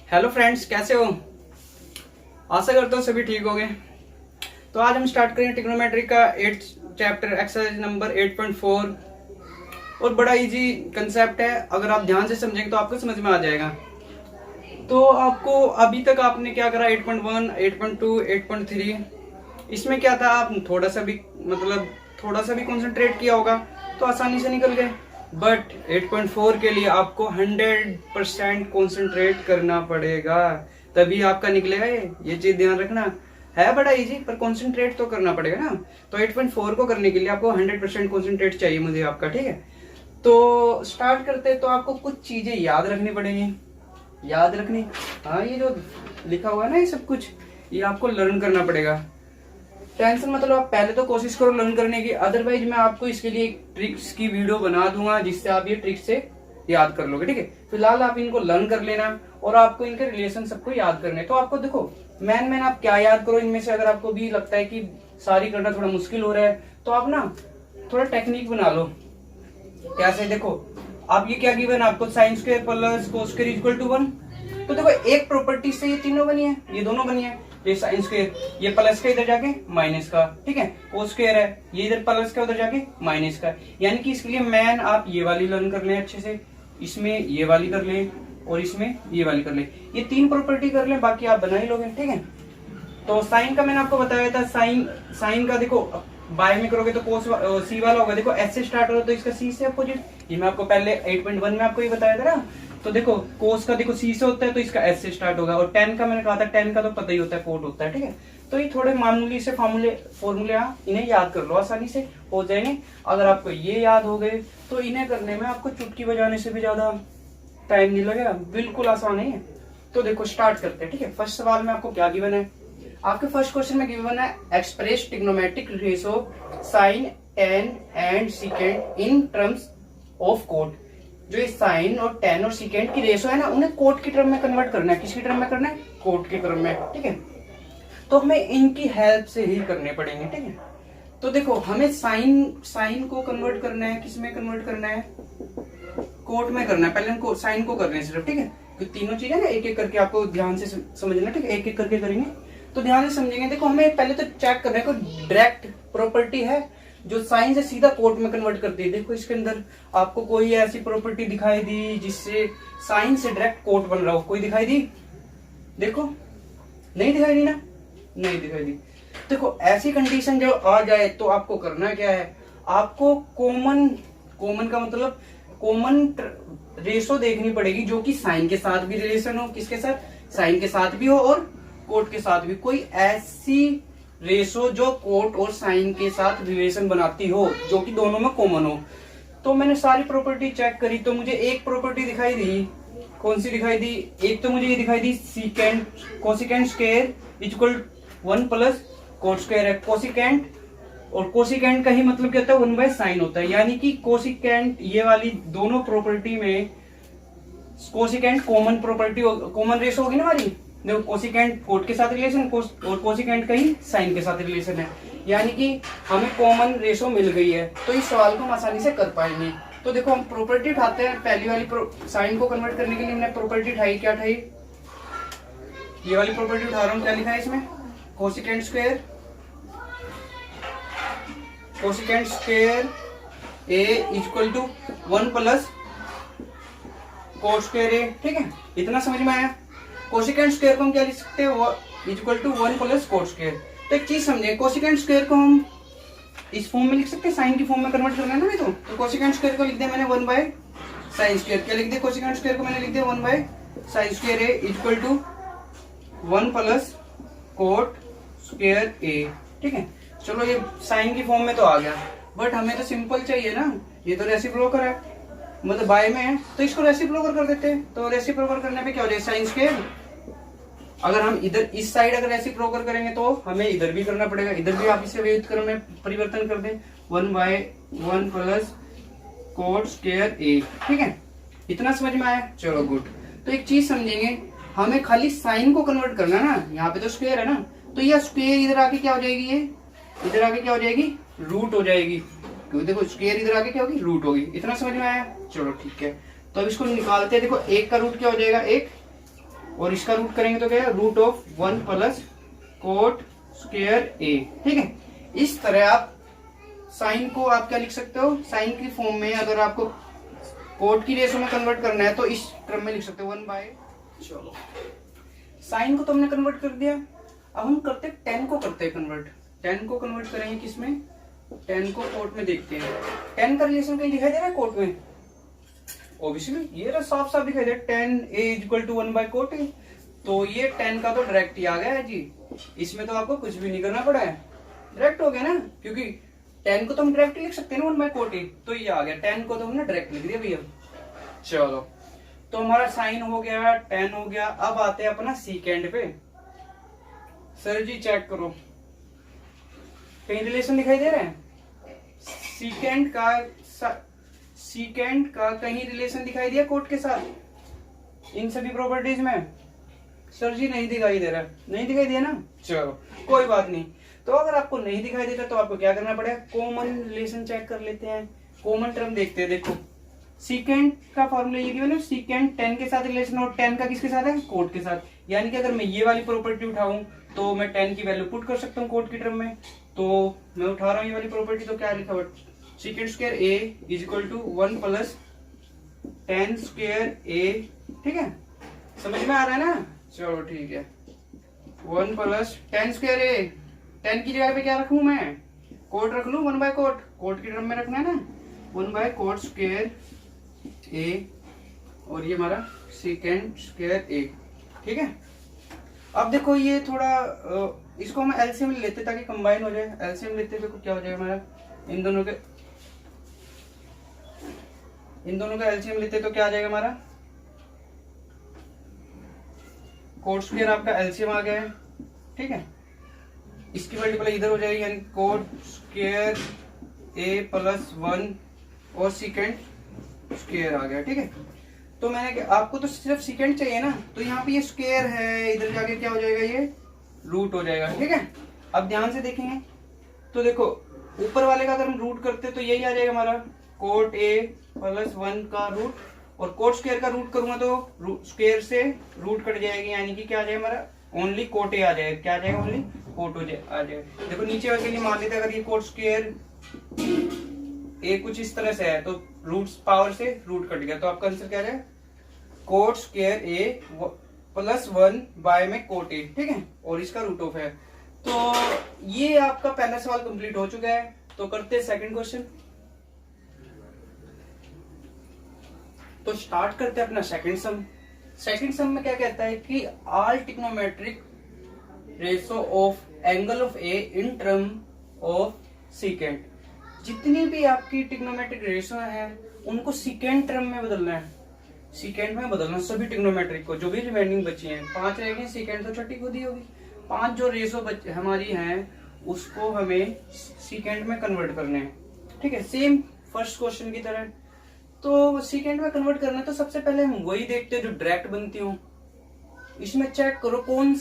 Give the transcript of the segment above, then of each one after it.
Hello friends, कैसे हो? आशा करता हूँ सभी ठीक होंगे। तो आज हम स्टार्ट करेंगे ट्रिग्नोमेट्री का 8th चैप्टर एक्सरसाइज नंबर 8.4 और बड़ा इजी कंसेप्ट है। अगर आप ध्यान से समझेंगे तो आपको समझ में आ जाएगा। तो आपको अभी तक आपने क्या करा, 8.1, 8.2, 8.3, इसमें क्या था, आप थोड़ा सा भी कंसंट्रेट किया होगा तो आसानी से निकल गए। बट 8.4 के लिए आपको 100% कंसंट्रेट करना पड़ेगा, तभी आपका निकलेगा। ये चीज ध्यान रखना है, बड़ा इजी पर कंसंट्रेट तो करना पड़ेगा ना। तो 8.4 को करने के लिए आपको 100% कंसंट्रेट चाहिए मुझे आपका, ठीक है। तो स्टार्ट करते तो आपको कुछ चीजें याद रखनी पड़ेगी। याद रखनी, हाँ, ये जो लिखा हुआ है ना, ये सब कुछ ये आपको लर्न करना पड़ेगा। टेंशन मतलब आप पहले तो कोशिश करो लर्न करने की, अदरवाइज मैं आपको इसके लिए एक ट्रिक्स की वीडियो बना दूंगा जिससे आप ये ट्रिक्स से याद कर लोगे, ठीक है। फिलहाल आप इनको लर्न कर लेना और आपको इनके रिलेशन सबको याद करने। तो आपको देखो मैन आप क्या याद करो इनमें से। अगर आपको भी लगता है कि सारी करना थोड़ा मुश्किल हो रहा है तो आप ना थोड़ा टेक्निक बना लो। कैसे, देखो आप ये क्या गिवन आपको, sine square plus cos square equal to 1। तो देखो एक प्रॉपर्टी से ये तीनों बनी है, ये दोनों बनी है। ये साइन स्क्वायर, ये प्लस का इधर जाके माइनस का, ठीक है। कोस स्क्वायर है, ये इधर प्लस का उधर जाके माइनस का। यानी कि इसके लिए मैन आप ये वाली लर्न कर लें अच्छे से, इसमें ये वाली कर लें और इसमें ये वाली कर लें। ये तीन प्रॉपर्टी कर लें, बाकी आप बना ही लोगे, ठीक है। तो साइन का मैंने आपको बताया था, साइन का देखो बाय में करोगे तो कोस सी वाला होगा। देखो एस से स्टार्ट होगा तो इसका सी से अपोजिट, ये मैं आपको पहले 8.1 में आपको ये बताया था ना। तो देखो कोस का देखो सी से होता है तो इसका एस से स्टार्ट होगा। और टेन का मैंने कहा था, टेन का तो पता ही होता है, कोट होता है, ठीक है। तो ये थोड़े मामूली से फॉर्मूले इन्हें याद कर लो, आसानी से हो जाएंगे। अगर आपको ये याद हो गए तो इन्हें करने में आपको चुटकी बजाने से भी ज्यादा टाइम नहीं लगेगा, बिल्कुल आसान है। तो देखो स्टार्ट करते हैं, ठीक है। फर्स्ट सवाल में आपको क्या गिवन है, आपके फर्स्ट क्वेश्चन में गिवन है express trigonometric ratio sine, tan and secant in terms of cot. जो ये साइन और टेन और सीकेंट की रेशो है ना, उन्हें कोट की टर्म में कन्वर्ट करना है। किसकी टर्म में करना है? कोट की टर्म में, ठीक है। तो हमें इनकी हेल्प से ही करने पड़ेंगे, ठीक है। तो देखो हमें साइन को कन्वर्ट करना है, किस में कन्वर्ट करना है? कोट में करना है। पहले हमको साइन को करना है सिर्फ, ठीक है। तो तीनों चीजें ना एक एक करके आपको ध्यान से समझना, ठीक है। एक एक करके करेंगे तो ध्यान से समझेंगे। देखो हमें पहले तो चेक करना है कोई डायरेक्ट प्रॉपर्टी है जो साइन से सीधा कोट में कन्वर्ट करती है। देखो इसके अंदर आपको कोई ऐसी प्रॉपर्टी दिखाई दी जिससे साइन से डायरेक्ट कोट बन रहा हो, कोई दिखाई दी? देखो नहीं दिखाई दी ना, नहीं दिखाई दी। देखो ऐसी कंडीशन जब आ जाए तो आपको करना क्या है, आपको कॉमन का मतलब कॉमन रेशो देखनी पड़ेगी जो कि साइन के साथ भी रिलेशन हो। किसके साथ? साइन के साथ भी हो और कोट के साथ भी। कोई ऐसी रेशो जो कोट और साइन के साथ रिलेशन बनाती हो, जो कि दोनों में कॉमन हो। तो मैंने सारी प्रॉपर्टी चेक करी तो मुझे एक प्रॉपर्टी दिखाई दी। कौन सी दिखाई दी? एक तो मुझे ये दिखाई दी secant cosecant square equal 1 plus cot square है। कोसिकेंट और कोसिकेंट का ही मतलब क्या होता है? 1 बाय साइन होता है। यानी कि कोसिकेंट, ये वाली दोनों प्रॉपर्टी में cosecant common property, common ratio होगी ना हमारी। देखो कोसिकेंट कोट के साथ रिलेशन और कोसिकेंट का ही साइन के साथ रिलेशन है, यानी कि हमें कॉमन रेशो मिल गई है। तो इस सवाल को हम आसानी से कर पाएंगे। तो देखो हम प्रॉपर्टी उठाते हैं। पहली वाली साइन को कन्वर्ट करने के लिए हमने प्रॉपर्टी उठाई, क्या उठाई? ये वाली प्रॉपर्टी उठा रहा हूं। क्या लिखा है इसमें? Cosecant square A equal to 1 plus cot square A, ठीक है। इतना समझ में आया? कोसिकेंट स्क्वायर को हम क्या लिख सकते हैं? Equal to 1 plus cot square. तो एक चीज समझे, कोसिकेंट स्क्वायर को हम इस फॉर्म में लिख सकते हैं, साइन की फॉर्म में कन्वर्ट करना है ना। तो कोसिकेंट स्क्वायर को लिख दिया मैंने 1 बाय साइन स्क्वायर। क्या लिख दिया? कोसिकेंट स्क्वायर को मैंने लिख दिया 1 by sine square A equal to 1 plus cot square A, ठीक है। चलो ये साइन की फॉर्म में तो आ गया, बट हमें तो सिंपल चाहिए ना। ये तो रेसिप्रोकल है, मतलब बाय में है, तो इसको रेसिप्रोकल कर देते हैं। तो रेसिप्रोकल करने पे क्या हो जाएगा? Sine square. अगर हम इधर इस साइड अगर रेसिप्रोकल करेंगे तो हमें इधर भी करना पड़ेगा। इधर भी आप इसे व्युत्क्रम में परिवर्तन कर दें, 1 bye 1 plus cot square A, ठीक है। इतना समझ में आया? चलो गुड। तो एक चीज समझेंगे, हमें खाली साइन को कन्वर्ट करना है ना। यहाँ पे तो स्क्वायर है ना, तो यह स्क्वायर इधर आके क्या हो जाएगी? ये इधर आके क्या हो जाएगी? रूट हो जाएगी। क्योंकि देखो स्क्वायर इधर आके क्या होगी? रूट होगी। इतना समझ में आया? चलो ठीक है। तो अब इसको निकालते हैं। देखो एक का रूट क्या हो जाएगा? एक, और इसका रूट करेंगे तो क्या है, root of 1 plus cot square A. ठीक है, इस तरह आप साइन को आप क्या लिख सकते हो, साइन की फॉर्म में अगर आपको कोट की रेशो में कन्वर्ट करना है तो इस क्रम में लिख सकते हो 1 बाय। चलो साइन को तो हमने कन्वर्ट कर दिया, अब हम करते हैं टेन को करते हैं कन्वर्ट। टेन को कन्वर्ट करेंगे किसमें, टेन को कोट में देखते हैं। टेन का रिलेशन कहीं दिखाई दे रहा है कोट में, ऑब्वियसली ये साफ साफ दिखाई दे रहा है, tan A equal to 1 by cot A. तो ये टेन का तो डायरेक्ट ही आ गया है जी, इसमें तो आपको कुछ भी नहीं करना पड़ा है, डायरेक्ट हो गया ना, क्योंकि टेन को तो हम डायरेक्ट लिख सकते हैं ना 1 बाय कोट ए, तो ये आ गया, टेन को तो हमने डायरेक्ट लिख दिया भैया। चलो तो हमारा साइन हो गया, टेन हो गया। अब आते हैं अपना सीकेंड पे। सर जी चेक करो, कहीं रिलेशन दिखाई दे रहा है, सीकेंड का कहीं रिलेशन दिखाई दिया कोट के साथ इन सभी प्रॉपर्टीज में? सर जी नहीं दिखाई दे रहा, नहीं दिखाई दिया ना, चलो कोई बात नहीं। तो अगर आपको नहीं दिखाई देता तो आपको क्या करना पड़ेगा, कॉमन रिलेशन चेक कर लेते हैं, कॉमन टर्म देखते हैं। देखो सीकेंड का फॉर्मूला ये है, सीकेंड टेन के साथ रिलेशन, और टेन का किसके साथ है, कोट के साथ। यानी कि अगर मैं ये वाली प्रॉपर्टी उठाऊं तो मैं टेन की वैल्यू पुट कर सकता हूँ कोट की टर्म में। तो मैं उठा रहा हूँ ये वाली प्रॉपर्टी, तो क्या लिखा हुआ, secant square A is equal to 1 plus tan square A. ठीक है, समझ में आ रहा है ना, चलो ठीक है। 1 प्लस टेन स्क्वायर ए, टेन की जगह पे क्या रखूं मैं, कोट रख लूं, 1 बाय कोट, कोट की टर्म में रखना है ना, 1 बाय कोट स्क्वायर ए, और ये हमारा सीकेंड स्क्वायर ए। ठीक है, अब देखो ये थोड़ा इसको हम एलसीएम लेते ताकि कंबाइन हो जाए। एलसीएम लेते देखो क्या हो जाएगा हमारा, इन दोनों का एलसीएम लेते तो क्या आ जाएगा हमारा, कोट स्क्वायर आपका एलसीएम आ गया है। ठीक है, इसकी मल्टीप्लाई इधर हो जाएगी, यानी कोट स्क्वायर ए प्लस 1 और सीकेंड स्क्वायर आ गया। ठीक है, तो मैंने आपको तो सिर्फ सीकेंड चाहिए ना, तो यहाँ पे ये स्क्वायर है, इधर जाके क्या हो जाएगा, ये रूट हो जाएगा। ठीक है, अब ध्यान से देखेंगे तो देखो ऊपर वाले का अगर हम रूट करते तो यही आ जाएगा हमारा कोट ए प्लस 1 का रूट, और कोट स्क्वायर का रूट करूंगा तो स्क्वायर से रूट कट जाएगी, यानी कि क्या आ जाएगा हमारा, ओनली कोट ए आ जाएगा। क्या आ जाएगा, ओनली कोट आ जाएगा। देखो नीचे वाले के लिए मान लेते हैं, अगर ये कोट स्क्वायर ए कुछ इस तरह से है तो रूट पावर से रूट कट गया, तो आपका आंसर क्या आ जाएगा, coat square A plus 1 by में कोट ए। ठीक है, और इसका रूट ऑफ है। तो ये आपका पहला सवाल कंप्लीट हो चुका है। तो करते हैं सेकंड क्वेश्चन। तो स्टार्ट करते हैं अपना सेकंड सम। सेकंड सम में क्या कहता है कि all trigonometric ratio of angle of A in term of सीकेंड, जितनी भी आपकी ट्रिग्नोमेट्रिक रेशो है उनको सीकेंड टर्म में बदलना है, सीकेंड में बदलना सभी ट्रिग्नोमेट्रिक को, जो भी रिमेनिंग बची हैं 5 रहेंगे, सीकेंड तो छठी खुद ही होगी, 5 जो रेशो हमारी हैं उसको हमें सीकेंड में कन्वर्ट करने हैं। ठीक है, सेम फर्स्ट क्वेश्चन की तरह। तो सीकेंड में कन्वर्ट करना है तो सबसे पहले हम वही देखते हैं जो डायरेक्ट बनती हो। इसमें चेक करो कौन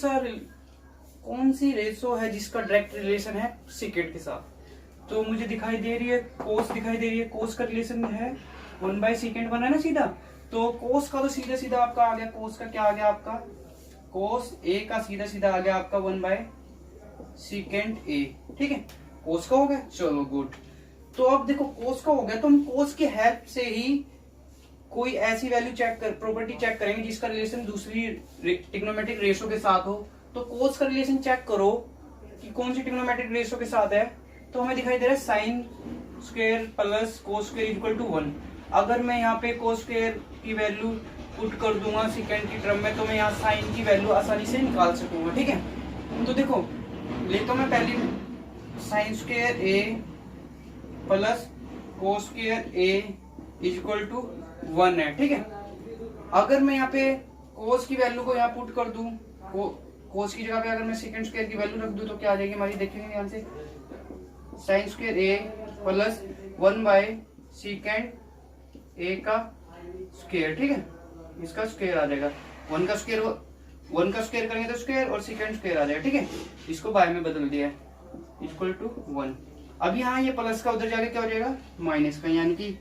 सी रेशो है जिसका डायरेक्ट रिलेशन है सीकेंड के साथ। तो मुझे दिखाई दे रही है कोस, दिखाई दे रही है कोस का रिलेशन है 1 बाय सीकेंड बना है ना सीधा, तो कोस का तो सीधा सीधा आपका आ गया, कोस का क्या आ गया आपका, कोस ए का सीधा सीधा आ गया आपका 1 बाय सीकेंड ए। ठीक है, कोस का हो गया, चलो गुड। तो अब देखो कोस का हो गया, तो हम कोस की हेल्प से ही कोई ऐसी वैल्यू चेक कर, प्रॉपर्टी चेक करेंगे जिसका रिलेशन दूसरी ट्रिग्नोमेट्रिक रेशो के साथ हो। तो कोस का रिलेशन चेक करो कि कौन सी ट्रिग्नोमेट्रिक रेशो के साथ है। तो हमें दिखाई दे रहा है sine square plus cos square equal to 1। अगर मैं यहाँ पे कोस स्क्वायर की वैल्यू पुट कर दूंगा सेकेंड की टर्म में, तो मैं यहाँ साइन की वैल्यू आसानी से निकाल सकूंगा। ठीक है, तो देखो लेता हूं मैं पहले sine square A plus cos square A equal to 1 है। ठीक है, अगर मैं यहाँ पे कोस की वैल्यू को यहाँ पुट कर दूं, कोस की जगह पे अगर मैं सेकंड स्क्वायर की वैल्यू रख दूं तो क्या आ जाएगी हमारी, देखेंगे ध्यान से, sign square A plus 1 bye सीकेंड ए का स्क्वायर। ठीक है, इसका स्क्वायर आ जाएगा, 1 का स्क्वायर करेंगे तो स्क्वायर और सेकंड स्क्वायर आ जाएगा। ठीक है, इसको बाय में बदल दिया है इक्वल टू 1। अब यहाँ ये प्लस का उधर जाके क्या हो जाएगा, माइनस का, यानी कि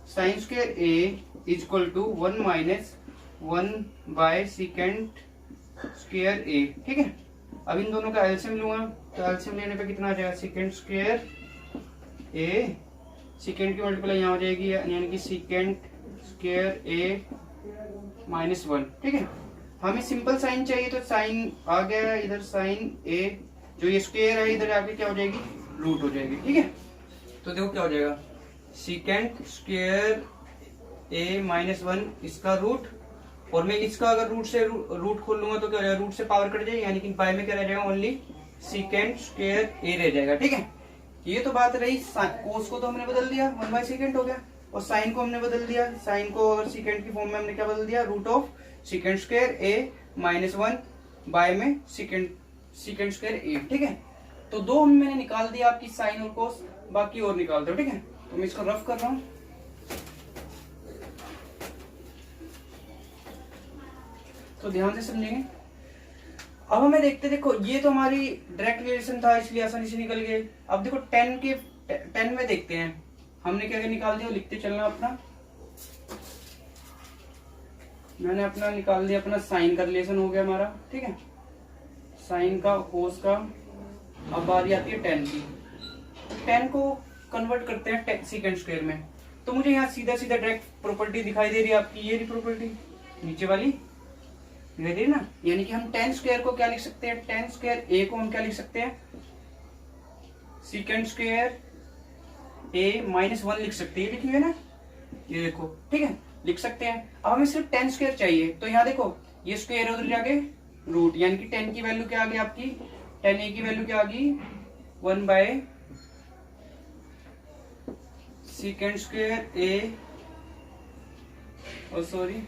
sine square A equal to 1 minus 1/sec square A. ठीक है, अब इन दोनों का एलसीएम लूंगा, तो एलसीएम लेने पे कितना आ जाएगा, सेकेंड स्क्वायर ए, सेकेंड की मल्टीप्लाई यहाँ हो जाएगी यानी कि सेकेंड स्क्वायर ए -1। ठीक है, हमें सिंपल साइन चाहिए तो साइन आ गया इधर, साइन ए, जो ये स्क्वायर है इधर आके क्या हो जाएगी, रूट हो जाएगी। ठीक है, तो देखो क्या हो जाएगा, सेकेंड स्क्वायर ए -1 इसका रूट, और मैं इसका अगर रूट से रूट खोल लूंगा तो क्या हो जाएगा, रूट से पावर कट जाएगी, यानी कि बाय में क्या रह जाएगा, ओनली सेकेंड स्क्वायर ए रह जाएगा। ठीक है, ये तो बात रही, कोस को तो हमने बदल दिया, 1/sec हो गया, और साइन को हमने बदल दिया, साइन को और सेकेंड की फॉर्म में हमने क्या बदल दिया, root of second square A -1 by में सेकेंड स्क्वायर ए। ठीक है, तो दो मैंने निकाल दिया आपकी साइन और कोस, बाकी और निकाल दो। ठीक है, तो मैं इसको रफ कर रहा हूं, तो ध्यान से समझेंगे। अब हमें देखो ये तो हमारी डायरेक्ट रिलेशन था इसलिए आसानी से निकल गए। अब देखो 10 में देखते हैं, हमने क्या निकाल दिया, लिखते चलना अपना, मैंने अपना निकाल दिया, अपना साइन का रिलेशन हो गया हमारा। ठीक है, साइन का, कोस का। अब बारी आती है 10 की, 10 को कन्वर्ट करते हैं सेकेंड स्क्वायर में, तो मुझे यहाँ सीधा डायरेक्ट प्रॉपर्टी दिखाई दे रही है आपकी, ये प्रॉपर्टी नीचे वाली दिखाई दे रही ना, यानी कि हम 10 स्क्वायर को क्या लिख सकते हैं, 10 स्क्वायर ए को हम क्या लिख सकते हैं, सेकेंड स्क्वायर ए -1 लिख सकते हैं, लिखी हुई है ना, ये देखो। ठीक है, लिख सकते हैं। अब हमें सिर्फ 10 स्क्वायर चाहिए, तो यहाँ देखो ये स्क्वायर है, उधर जाके रूट, यानी कि 10 की वैल्यू क्या आ गई आपकी, 10 ए की वैल्यू क्या आ गई, 1/sec स्क्वायर ए, और सॉरी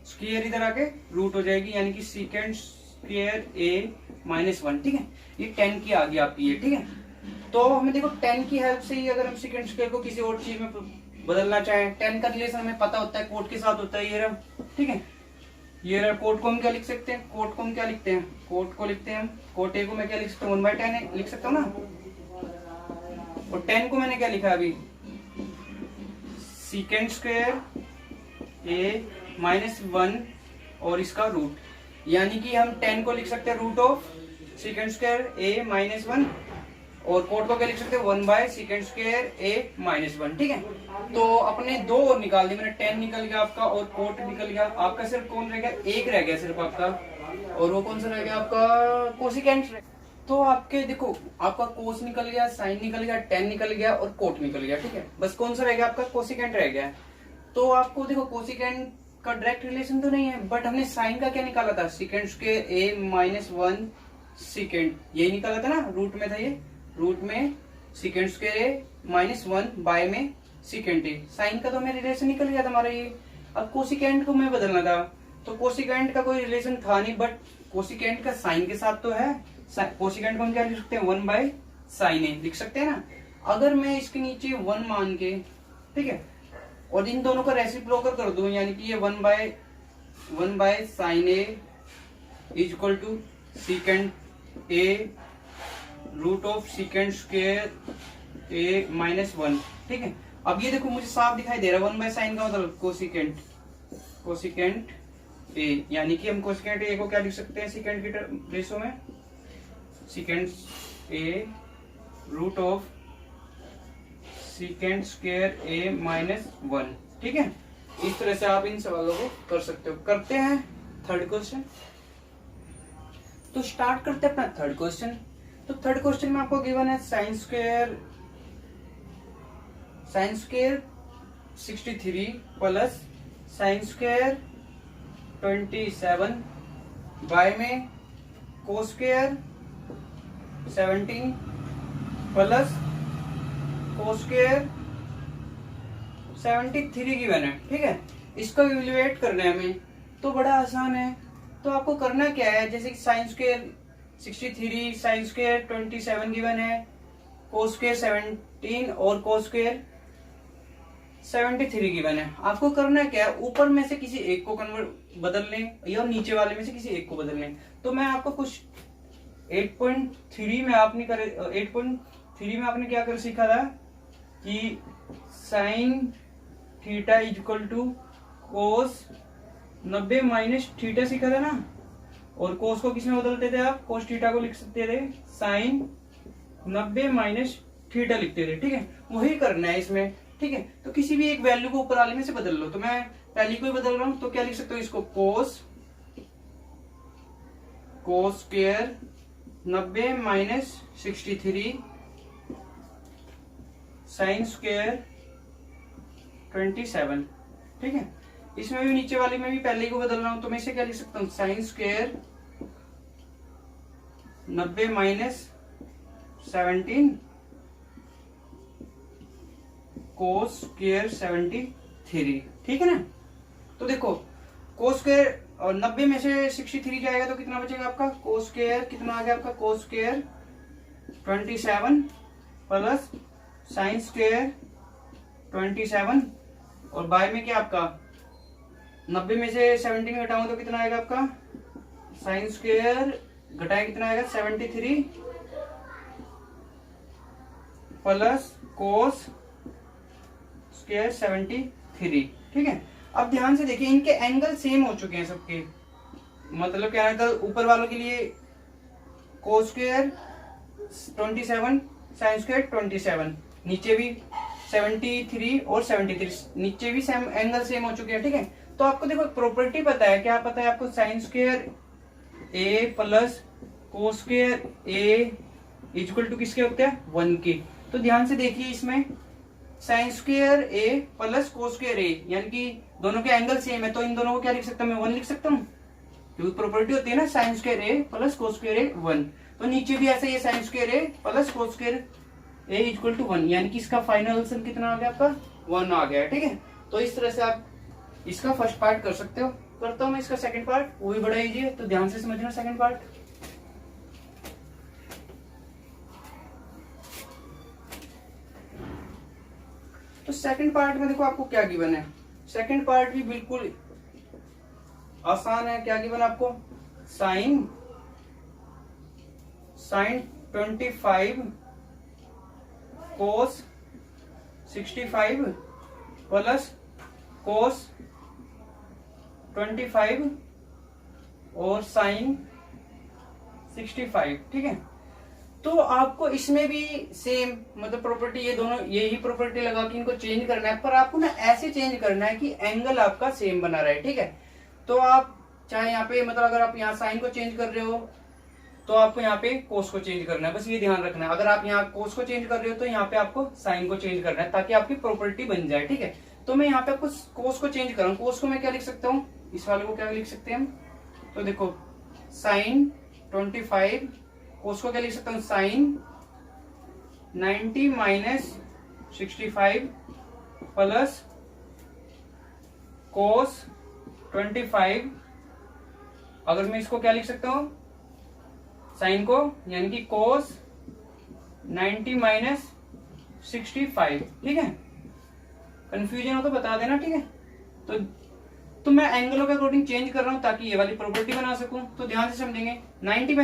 स्क्वायर इधर आके रूट हो जाएगी, यानी कि सेकेंड स्क्वायर ए -1। ठीक है, ये 10 की आ गई आपकी ये। ठीक है, तो हमें देखो 10 की हेल्प से ही अगर हम सेकेंड स्क्वायर को किसी और चीज में बदलना चाहें, 10 का रिलेशन हमें पता होता है, कोट के साथ होता है, ये रहा। ठीक है, ये रहा, कोट को हम क्या लिख सकते हैं, कोट को हम क्या लिखते हैं, कोट को लिखते हैं हम, कोट ए को मैं क्या लिख सकता हूँ, 1/10 लिख सकता हूँ ना, और 10 को मैंने क्या लिखा अभी, सेकेंड स्क्वायर ए -1 और इसका रूट, यानी कि हम 10 को लिख सकते हैं root of second square A -1, और कोट को क्या लिख सकते हैं, 1/sec स्क्वायर ए -1। ठीक है, तो अपने दो और निकाल दिए मैंने, 10 निकल गया आपका और कोट निकल गया आपका, सिर्फ कौन रह गया, एक रह गया सिर्फ आपका, और वो कौन सा रह गया आपका, कोसिकेंट। तो आपके देखो आपका कोस निकल गया, साइन निकल गया, 10 निकल गया और कोट निकल गया। ठीक है, बस कौन सा रह गया आपका, कोसिकेंट रह गया। तो आपको देखो कोसिकेंट का डायरेक्ट रिलेशन तो नहीं है, बट हमने साइन का क्या निकाला था, सेकेंड स्क्वायर ए -1 सेकेंड, यही निकाला था ना, रूट में था ये, रूट में सेकेंड स्क्वायर ए -1 बाय में सेकेंड ए, साइन का तो मेरा रिलेशन निकल गया था हमारा ये। अब कोसिकेंट को मैं बदलना था, तो कोसिकेंट का कोई रिलेशन था नहीं, बट कोसिकेंट का साइन के साथ तो है, कोसिकेंट को हम क्या लिख सकते हैं, 1/sin ए लिख सकते हैं ना। अगर मैं इसके नीचे 1 मान के, ठीक है, और इन दोनों का रेसिप्रोकल कर दूं, यानी कि ये 1/sin A is equal to secant A root of second square A -1। ठीक है, अब ये देखो मुझे साफ दिखाई दे रहा है, 1/sin का मतलब कोसिकेंट ए, यानी कि हम कोसिकेंट ए को क्या लिख सकते हैं, सेकेंड की रेशो में, secant A root of second square A -1। ठीक है, इस तरह से आप इन सवालों को कर सकते हो। करते हैं थर्ड क्वेश्चन, तो स्टार्ट करते हैं अपना थर्ड क्वेश्चन। तो थर्ड क्वेश्चन में आपको गिवन है sine square 63 plus sine square 27 by में cos square 17 plus cos square 73 given है। ठीक है, इसका इवैल्यूएट करना है हमें, तो बड़ा आसान है। तो आपको करना क्या है, जैसे कि sine square 63, sign square 27 given है, कोस स्क्वायर 17 और कोस स्क्वायर 73 गिवन है। आपको करना क्या है, ऊपर में से किसी एक को कन्वर्ट बदल लें या नीचे वाले में से किसी एक को बदल लें। तो मैं आपको कुछ 8.3 में आपने क्या कर सीखा था कि sine theta is equal to cos 90 minus theta सीखा था ना, और कोस को किस में बदलते थे आप, कोस थीटा को लिख सकते थे साइन 90 माइनस थीटा लिखते थे। ठीक है, वही करना है इसमें। ठीक है, तो किसी भी एक वैल्यू को ऊपर वाले में से बदल लो। तो मैं पहली को ही बदल रहा हूं, तो क्या लिख सकता हूँ इसको, cos square 90 minus 63 sign square 27। ठीक है, इसमें भी नीचे वाले में भी पहले को बदल रहा हूं, तो मैं इसे क्या लिख सकता हूं, साइन स्क्वायर 90 माइनस 17 कोस स्क्वायर 73। ठीक है ना। तो देखो कोस स्क्वायर और 90 में से 63 जाएगा तो कितना बचेगा आपका, कोस स्क्वायर कितना आ गया आपका, cos square 27 plus sine square 27, और बाय में क्या आपका 90 में से 17 घटाऊं तो कितना आएगा आपका, साइन स्क्वायर घटाए कितना आएगा 73 प्लस कोस स्क्वायर 73। ठीक है, अब ध्यान से देखिए इनके एंगल सेम हो चुके हैं सबके, मतलब क्या है, ऊपर वालों के लिए कोस स्क्वायर 27 साइन स्क्वायर 27, नीचे भी 73 और 73, नीचे भी सेम एंगल सेम हो चुके हैं। ठीक है, तो आपको देखो प्रॉपर्टी पता है, क्या पता है आपको, sine square A plus cos square A equal to किसके होते हैं, 1 के। तो ध्यान से देखिए इसमें sign square A plus cos square ए, यानी कि दोनों के एंगल सेम है, तो इन दोनों को क्या लिख सकता हूं मैं, 1 लिख सकता हूं, क्योंकि प्रॉपर्टी होती है ना sine square A plus cos square A 1। तो नीचे भी ऐसे ही sine square A plus cos square A equal to 1, यानी कि इसका फाइनल आंसर कितना आ गया आपका, 1 आ गया। ठीक है, तो इस तरह से आप इसका फर्स्ट पार्ट कर सकते हो। करता हूं मैं इसका सेकंड पार्ट, वो भी बड़ा इजी है, तो ध्यान से समझना सेकंड पार्ट। तो सेकंड पार्ट में देखो आपको क्या गिवन है, सेकंड पार्ट भी बिल्कुल आसान है। क्या गिवन आपको, साइन 25 कोस 65 प्लस कोस 25 और साइन 65। ठीक है, तो आपको इसमें भी सेम मतलब प्रॉपर्टी, ये दोनों यही प्रॉपर्टी लगा के इनको चेंज करना है, पर आपको ना ऐसे चेंज करना है कि एंगल आपका सेम बना रहे। ठीक है, तो आप चाहे यहाँ पे मतलब अगर आप यहाँ साइन को चेंज कर रहे हो तो आपको यहाँ पे कोस को चेंज करना है, बस ये ध्यान रखना है। अगर आप यहाँ कोस को चेंज कर रहे हो तो यहाँ पे आपको साइन को चेंज करना है, ताकि आपकी प्रॉपर्टी बन जाए। ठीक है, तो मैं यहाँ पे आपको कोस को चेंज कर रहा हूँ। कोस को मैं क्या लिख सकता हूँ, इस वाले को क्या लिख सकते हैं हम, तो देखो साइन 25 कोस को क्या लिख सकता हूँ, साइन 90 माइनस 65 प्लस कोस 25। अगर मैं इसको क्या लिख सकता हूं, साइन को, यानी कि कोस 90 माइनस 65। ठीक है, कंफ्यूजन हो तो बता देना। ठीक है, तो मैं एंगलों के अकॉर्डिंग चेंज कर रहा हूं ताकि ये वाली प्रॉपर्टी बना सकूं। तो ध्यान से समझेंगे, 90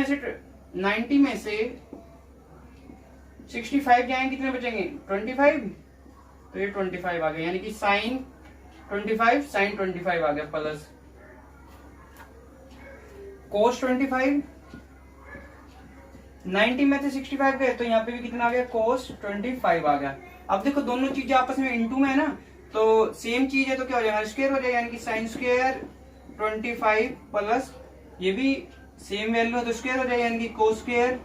में से 65 जाएंगे, कितने बचेंगे 25, तो ये 25 आ गया, यानी कि साइन 25 साइन 25 आ गया प्लस कोस 25। 90 में से 65 गए तो यहाँ पे भी कितना आ गया, कोस 25 आ गया। अब देखो दोनों चीजें आपस में इनटू में है ना, तो सेम चीज है तो क्या हो जाएगा, स्क्वायर हो जाएगा, यानी कि साइन स्क्वायर 25 प्लस ये भी सेम वैल्यू है तो स्क्वायर हो जाएगा, यानी कि कोस स्क्वायर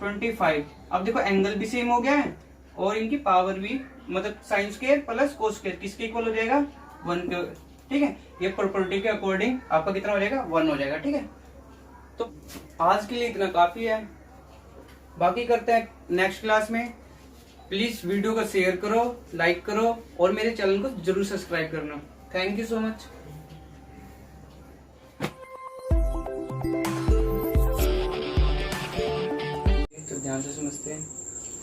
25। अब देखो एंगल भी सेम हो गया है और इनकी पावर भी, मतलब sign square plus cos square किसके इक्वल हो जाएगा, 1 के। ठीक है, ये प्रॉपर्टी के अकॉर्डिंग आपका कितना हो जाएगा, 1 हो जाएगा। ठीक है, तो आज के लिए इतना काफी है, बाकी करते हैं नेक्स्ट क्लास में। प्लीज वीडियो को शेयर करो, लाइक करो और मेरे चैनल को जरूर सब्सक्राइब करना। Thank you so much. तो ध्यान से समझते हैं,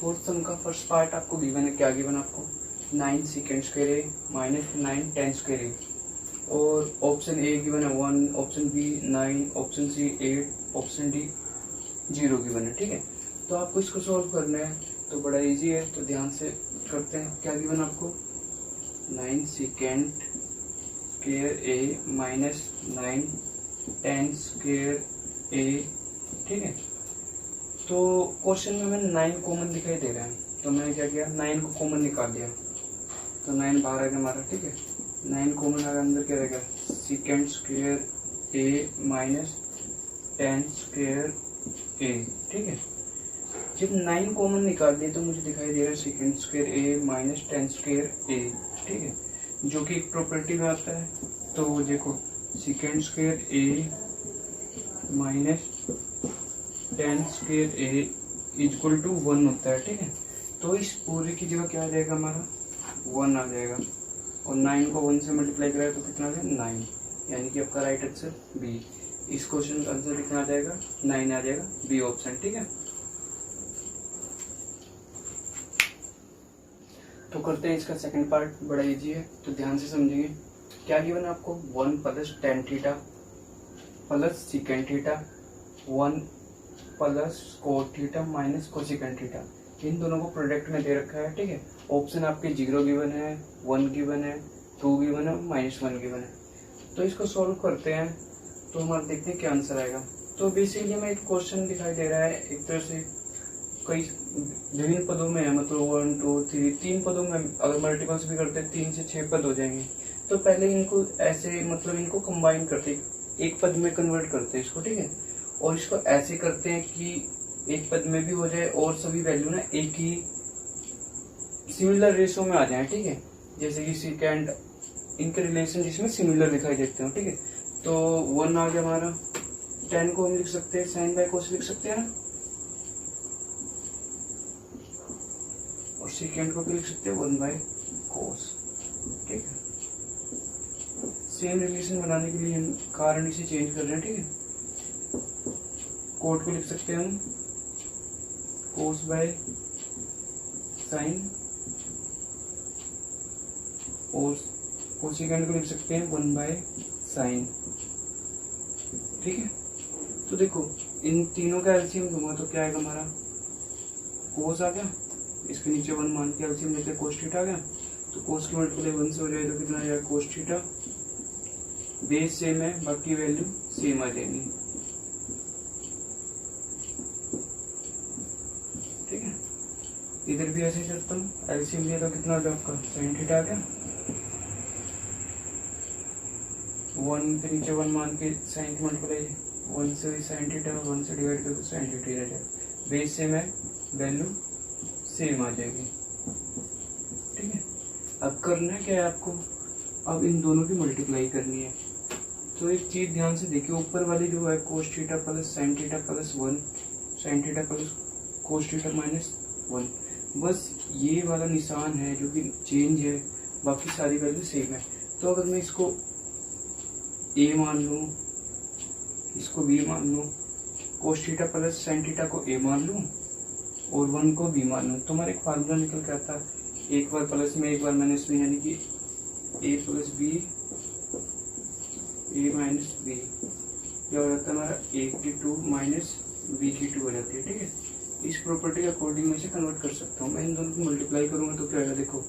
फोर्थ सम का फर्स्ट पार्ट आपको गिवन है। क्या गिवन आपको, 9 second square A minus 9 10 square A, और ऑप्शन ए गिवन है 1, option B 9, option C 8, option D 0 given है। ठीक है, तो आपको इसको सॉल्व करना है, तो बड़ा इजी है, तो ध्यान से करते हैं। क्या गिवन आपको, 9 second square A minus 9 ten square ए। ठीक है, तो क्वेश्चन में हमें 9 कॉमन दिखाई दे रहा है, तो मैंने क्या किया, 9 को कॉमन निकाल दिया, तो 9 बाहर आ गया हमारा। ठीक है, 9 कॉमन आ गया, अंदर क्या रहेगा, second square A minus 10 square ए। ठीक है, जब 9 कॉमन निकाल दिए तो मुझे दिखाई दे रहा है second square A minus 10 square ए। ठीक है, जो कि एक प्रॉपर्टी में आता है, तो देखो second square A minus 10 square A equal to 1 होता है। ठीक है, तो इस पूरे की जगह क्या आ जाएगा, हमारा 1 आ जाएगा, और 9 को 1 से मल्टीप्लाई कराए तो कितना आ जाएगा, 9, यानी कि आपका राइट आंसर बी। इस क्वेश्चन का आंसर कितना आ जाएगा, 9 आ जाएगा, बी ऑप्शन। ठीक है, तो करते हैं इसका सेकंड पार्ट, बड़ा इजी है, तो ध्यान से समझिए। क्या गिवन है आपको, 1 plus tan theta plus secant theta, 1 plus cot theta minus cosecant theta, इन दोनों को प्रोडक्ट में दे रखा है। ठीक है, ऑप्शन आपके 0 गिवन है, 1 गिवन है, 2 गिवन है, -1 गिवन है। तो इसको सॉल्व करते हैं, तो हमारा देखते हैं क्या आंसर आएगा। तो बेसिकली हमें एक क्वेश्चन दिखाई दे रहा है, एक तरह से कई विभिन्न पदों में है, मतलब 1 2 3 3 पदों में, अगर मल्टीपल्स भी करते हैं 3 से 6 पद हो जाएंगे। तो पहले इनको ऐसे, मतलब इनको कंबाइन करते, एक पद में कन्वर्ट करते हैं इसको। ठीक है, और इसको ऐसे करते हैं कि एक पद में भी हो जाए और सभी वैल्यू ना एक ही सिमिलर रेशो में आ जाए। ठीक है, जैसे कि सेकेंड, इनके रिलेशन जिसमें सिमिलर दिखाई देते हो। ठीक है, तो 1 आ गया हमारा, 10 को हम लिख सकते हैं साइन बाय कोस लिख सकते हैं ना, और सेकेंड को भी लिख सकते हैं 1 बाय कोस। ठीक है, सेम रिलेशन बनाने के लिए हम कारण इसे चेंज कर रहे हैं। ठीक है, कोट को लिख सकते हैं हम कोस बाय साइन, और कोसेकेंड को लिख सकते हैं 1 बाय साइन। ठीक है, तो देखो इन तीनों का एलसीएम दूंगा तो क्या आएगा, हमारा कोस आ गया, इसके नीचे 1 मान के एलसीएम लेते हैं, कोस थीटा आ गया, तो कोस की मल्टीप्लाई 1 से हो जाए तो कितना आएगा, कोस थीटा। बेस सेम है, बाकी वैल्यू सेम आ जाएगी। ठीक है, इधर भी ऐसे ही करता हूँ, एलसीएम लिया तो कितना आ गया आपका, साइन थीटा आ गया, 1 के नीचे 1 मान के साइन की मल्टीप्लाई 1 से साइन थीटा, 1 से डिवाइड करके साइन थीटा रह जाएगा। बेस सेम है, वैल्यू सेम आ जाएगी। ठीक है, अब करना क्या है आपको, अब इन दोनों की मल्टीप्लाई करनी है। तो एक चीज ध्यान से देखिए, ऊपर वाली जो है cos theta plus sine theta plus 1, sine theta plus cos theta -1, बस ये वाला निशान है जो कि चेंज है, बाकी सारी वैल्यू सेम है। तो अगर मैं इसको ए मान लूँ, इसको बी मान लूँ, cos theta plus sine theta को ए मान लूँ और 1 को बी मान लूँ, तो हमारा एक फार्मूला निकल के आता है, एक बार प्लस में एक बार माइनस में, यानी कि ए प्लस बी ए माइनस बी, क्या हो जाता है हमारा, ए की 2 माइनस बी की 2 हो जाती है। ठीक है, इस प्रॉपर्टी के अकॉर्डिंग में से कन्वर्ट कर सकता हूँ मैं। इन दोनों को मल्टीप्लाई करूंगा तो क्या होगा, देखो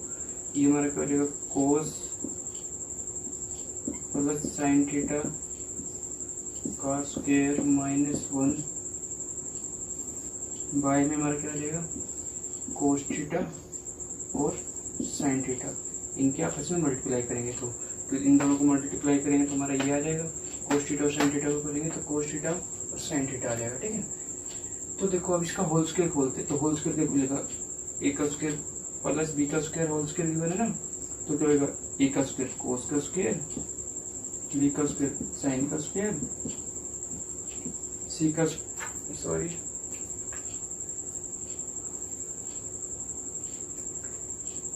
ये हमारा क्या हो जाएगा, कोस प्लस साइन थीटा का स्क्वायर -1 बाय में हमारा क्या हो जाएगा, कोस थीटा और साइन थीटा, इनके आपस में मल्टीप्लाई करेंगे तो इन दोनों को मल्टीप्लाई करेंगे तो हमारा ये आ जाएगा, कोस थीटा और साइन थीटा को करेंगे तो कोस थीटा और साइन थीटा आ जाएगा। ठीक है, तो देखो अब इसका होल स्क्वायर खोलते, तो होल स्क्वायर क्या मिलेगा, ए का स्क्वायर प्लस बी का स्क्वायर होल स्क्वायर गिवन है ना, तो क्या होगा, ए का स्क्वायर कोस का स्क्वायर, बी का स्क्वायर साइन का स्क्वायर, सी का सॉरी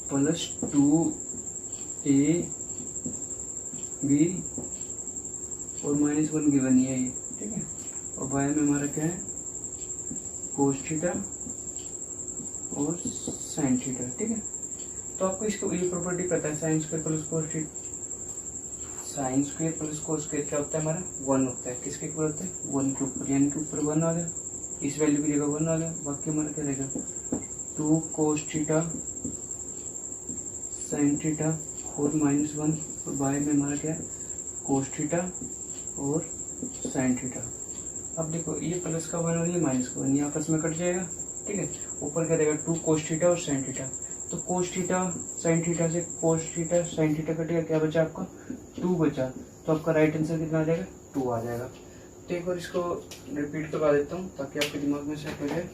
प्लस 2ab और -1 गिवन है ये। ठीक है, और बाय में हमारा क्या है, कोस थीटा और साइन थीटा। ठीक है, तो आपको इसको ये प्रॉपर्टी पता है, sine square plus cos theta, sign square plus cos square क्या होता है हमारा, 1 होता है। किसके ऊपर होता है, 1 के ऊपर, यानी कि ऊपर 1 आ गया, इस वैल्यू की जगह 1 आ गया, बाकी हमारा क्या रहेगा, 2 कोस थीटा साइन थीटा और -1 और बाय में हमारा क्या है कोस थीटा और साइन थीटा। अब देखो ये प्लस का 1 और ये माइनस का 1 ये आपस में कट जाएगा, ठीक है। ऊपर क्या रहेगा 2 कोस थीटा और साइन थीटा। तो कोस थीटा साइन थीटा से कोस थीटा साइन थीटा कटेगा, क्या बचा आपका 2 बचा। तो आपका राइट आंसर कितना आ जाएगा 2 आ जाएगा। तो एक बार इसको रिपीट करवा देता हूँ ताकि आपके दिमाग में सेट हो जाए।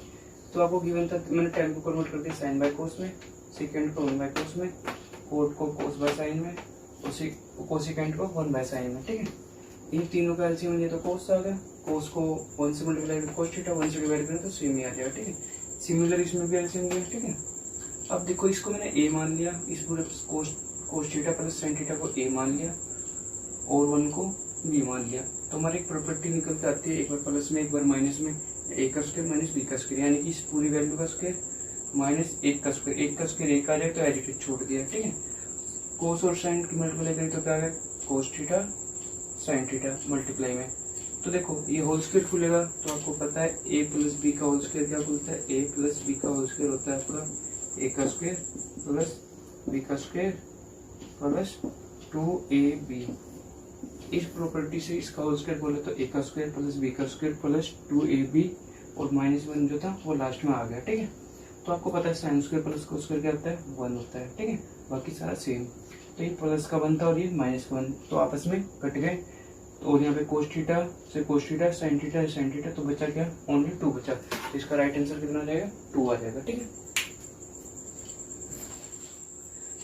तो आपको गिवन था, मैंने टेन को कन्वर्ट कर दिया साइन बाय कोस में, सेकेंड को 1 बाय कोस में, कोट को कोस बाय साइन में, उसी कोसिकेंट को 1 बाय साइन में, ठीक है। इन तीनों का एलसीएम ये तो कोस आ गया, कोस को 1 से मल्टीप्लाई कर कोस थीटा 1 से डिवाइड करें तो सेम ही आ जाएगा, ठीक है। सिमिलर इसमें भी एलसीएम दिया, ठीक है। अब देखो इसको मैंने ए मान लिया, इस पूरे cos theta plus sine theta को ए मान लिया और 1 को बी मान लिया। तो हमारी एक प्रॉपर्टी निकल के आती है, एक बार प्लस में एक बार माइनस में, ए का स्क्वायर माइनस बी का स्क्वायर, यानी कि इस पूरी वैल्यू का स्क्वायर माइनस 1 का स्क्वायर, 1 का स्क्वायर 1 आ जाए तो एडिटेड छोड़ दिया, ठीक है। कोस और साइन की मल्टीप्लाई करें तो क्या आ गया cos theta sine theta multiply में। तो देखो ये होल स्क्वायर खुलेगा तो आपको पता है ए प्लस बी का होल स्क्वायर क्या खुलता है, ए प्लस बी का होल स्क्वायर होता है आपका ए का स्क्वायर प्लस बी का स्क्वायर प्लस 2ab। इस प्रॉपर्टी से इसका होल स्क्वायर बोले तो ए का स्क्वायर प्लस बी का स्क्वायर प्लस 2ab और -1 जो था वो लास्ट में आ गया, ठीक है। तो आपको पता है sine square plus cos square क्या होता है 1 होता है, ठीक है। बाकी सारा सेम। तो ये प्लस का 1 था और ये -1 तो आपस में कट गए। तो और यहाँ पे कोस थीटा से कोस थीटा साइन थीटा तो बचा क्या ओनली 2 बचा। तो इसका राइट आंसर कितना आ जाएगा 2 आ जाएगा, ठीक है।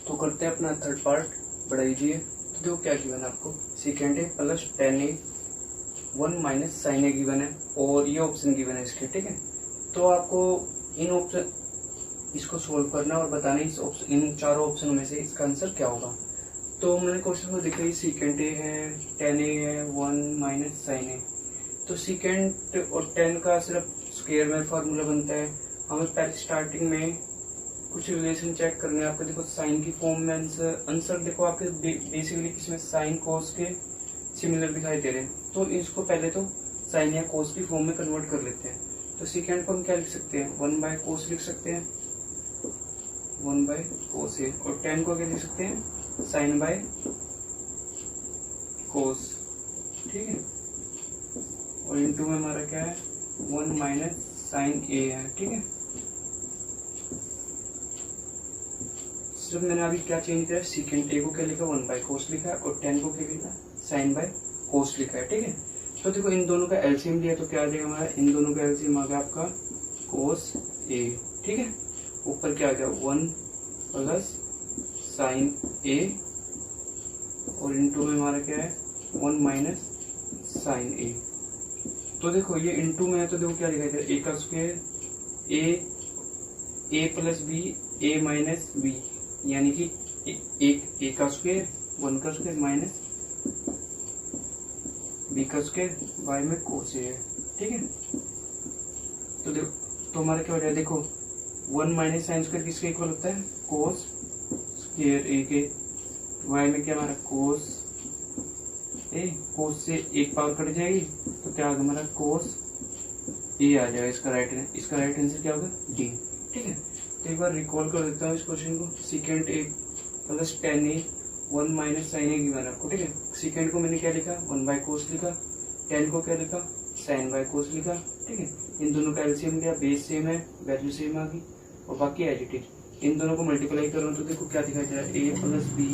तो करते हैं अपना थर्ड पार्ट, बड़ा इजी है। तो देखो क्या गिवन है आपको, सेकेंड है plus tan a 1 minus sine a given है और ये ऑप्शन गिवन है इसके, ठीक है। तो आपको इन ऑप्शन इसको सोल्व करना और बताना इस ऑप्शन इन चारों ऑप्शनों में से इसका आंसर क्या होगा। तो मैंने क्वेश्चन को देखा सेकेंड ए है, tan a है 1 माइनस साइन a। तो सेकेंड और tan का सिर्फ स्क्वायर में फॉर्मूला बनता है। हमें पहले स्टार्टिंग में कुछ रिलेशन चेक करने हैं आपको। देखो साइन की फॉर्म में आंसर देखो आपके बेसिकली किसमें साइन कोस के सिमिलर दिखाई दे रहे हैं। तो इसको पहले तो साइन या कोस की फॉर्म में कन्वर्ट कर लेते हैं। तो सेकेंड को हम क्या लिख सकते हैं 1 बाय कोस लिख सकते हैं 1 बाय कोस है, और tan को क्या लिख सकते हैं साइन बाय कोस, ठीक है। और इनटू में हमारा क्या है 1 माइनस साइन a है, ठीक है। सिर्फ मैंने अभी क्या चेंज किया, सेकेंड a को क्या लिखा 1 बाय कोस लिखा है और tan को क्या लिखा साइन बाय कोस लिखा है, ठीक है। तो देखो इन दोनों का एलसीएम लिया तो क्या आ जाएगा हमारा, इन दोनों का एलसीएम आ गया आपका कोस a, ठीक है। ऊपर क्या आ गया 1 प्लस साइन a और इनटू में हमारा क्या है 1 माइनस साइन a। तो देखो ये इनटू में है तो देखो क्या लिखा जाए a का square a plus B a minus B, यानी कि एक a का स्क्वायर 1 का स्क्वायर माइनस बी का स्क्वायर y में कोस a है, ठीक है। तो देखो तो हमारा क्या हो जाएगा, देखो 1 माइनस साइन स्क्वायर किसके इक्वल होता है कोस स्क्वायर a के, y में क्या हमारा कोस a, कोस से एक पावर कट जाएगी तो क्या होगा हमारा कोस a आ जाएगा। इसका राइट आंसर क्या होगा d, ठीक है। तो एक बार रिकॉल कर देता हूँ इस क्वेश्चन को, second a plus tan a 1 minus sine a given आपको, ठीक है। सेकेंड को मैंने क्या लिखा 1 बाय कोस लिखा, tan को क्या लिखा साइन बाय कोस लिखा, ठीक है। इन दोनों का एलसीएम लिया, बेस सेम है वैल्यू सेम आ गई और बाकी एज इट इज। इन दोनों को मल्टीप्लाई करो तो देखो क्या दिखाई दे रहा है a प्लस बी,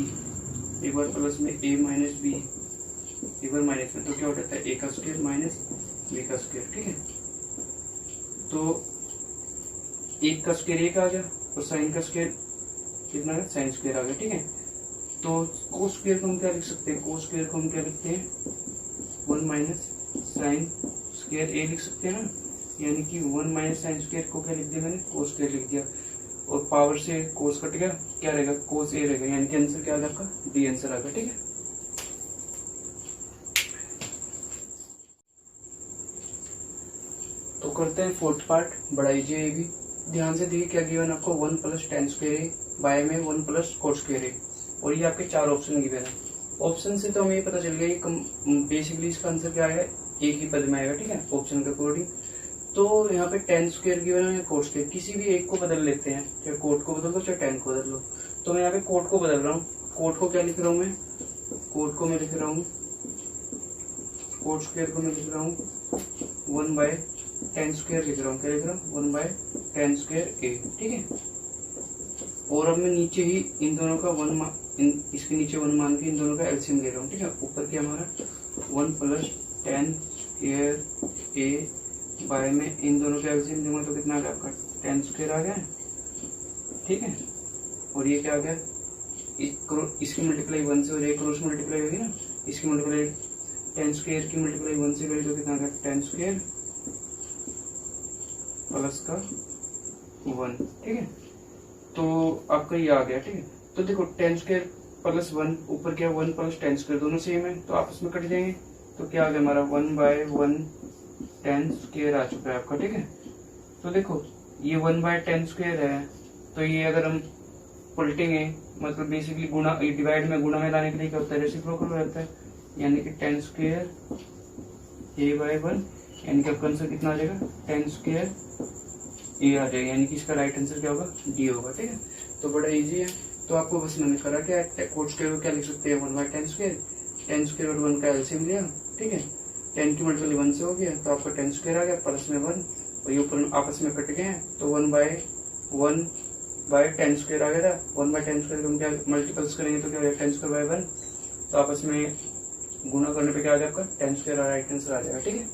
एक बार प्लस में a माइनस बी, एक बार माइनस में, तो क्या हो जाता है a का स्क्वायर माइनस b का स्क्वायर, ठीक है। तो 1 का स्क्वायर 1 आ गया और साइन का स्क्वायर कितना है साइन स्क्वायर आ गया, ठीक है। तो कोस स्क्वायर को हम क्या लिख सकते हैं, कोस स्क्वायर को हम क्या लिखते हैं 1 माइनस साइन स्क्वायर a लिख सकते हैं ना, यानी कि 1 माइनस साइन स्क्वायर को क्या लिख दिया मैंने कोस स्क्वायर लिख दिया और पावर से कोस कट गया, क्या रहेगा कोस a रहेगा, यानी कि आंसर क्या आ गया आपका डी आंसर आ गया, ठीक है। तो करते हैं फोर्थ पार्ट, बड़ा इजी है ये भी। ध्यान से देखिए क्या गिवन आपको 1 plus tan square a by में 1 प्लस कोस स्क्वायर a, और ये आपके 4 ऑप्शन गिवन है। ऑप्शन से तो हमें ये पता चल गया बेसिकली इसका आंसर क्या आएगा एक ही पद में आएगा, ठीक है, ऑप्शन के अकॉर्डिंग। तो यहाँ पे tan स्क्वायर गिवन है या कोट स्क्वायर, किसी भी एक को बदल लेते हैं, चाहे कोट को बदल दो चाहे tan को बदल लो। तो मैं यहाँ पे कोट को बदल रहा हूँ, कोट को क्या लिख रहा हूं मैं, कोट को मैं लिख रहा हूँ, कोट स्क्वायर को मैं लिख रहा हूँ 1/10 स्क्वायर लिख रहा हूँ, क्या लिख रहा हूँ 1/10 स्क्वायर a, ठीक है। और अब मैं नीचे ही इन दोनों का इसके नीचे 1 मान के इन दोनों का एलसीएम ले रहा हूँ, ठीक है। ऊपर क्या हमारा 1 + 10 स्क्वायर a बाय में इन दोनों का एलसीएम दूंगा तो कितना आ गया आपका 10 स्क्वायर आ गया, ठीक है। और ये क्या आ गया, इसकी मल्टीप्लाई 1 से हो जाएगी, क्रॉस मल्टीप्लाई होगी ना, इसकी मल्टीप्लाई 10 स्क्वायर की मल्टीप्लाई 1 से करें तो कितना आ गया 10 स्क्वायर प्लस का 1, ठीक है। तो आपका ये आ गया, ठीक है। तो देखो 10 स्क्वायर प्लस 1, ऊपर क्या 1 + 10 स्क्वायर दोनों सेम है तो आपस में कट जाएंगे, तो क्या आ गया हमारा 1/10 स्क्वायर आ चुका है आपका, ठीक है। तो देखो ये 1/10 स्क्वायर है, तो ये अगर हम पलटेंगे मतलब बेसिकली गुणा, डिवाइड में गुणा में लाने के लिए क्या होता है रेसिप्रोकल रहता है, यानी कि 10 स्क्वायर a/1, यानी कि आपका आंसर कितना आ जाएगा 10 स्क्वायर a आ जाएगा, यानी कि इसका राइट आंसर क्या होगा डी होगा, ठीक है। तो बड़ा इजी है। तो आपको बस मैंने करा क्या, कोट स्क्वायर को क्या लिख सकते हैं 1/10 स्क्वायर, 10 स्क्वायर और 1 का एलसीएम लिया, ठीक है। 10 की मल्टीप्लाई 1 से हो गया तो आपका 10 स्क्वायर आ गया प्लस में 1, और ये ऊपर आपस में कट गए हैं तो 1/10 स्क्वायर आ गया था। 1/10 स्क्वायर हम क्या मल्टीपल्स करेंगे तो क्या हो जाएगा 10 स्क्वायर बाय 1, तो आपस में गुणा करने पे क्या आ गया आपका 10 स्क्वायर राइट आंसर आ जाएगा, ठीक है।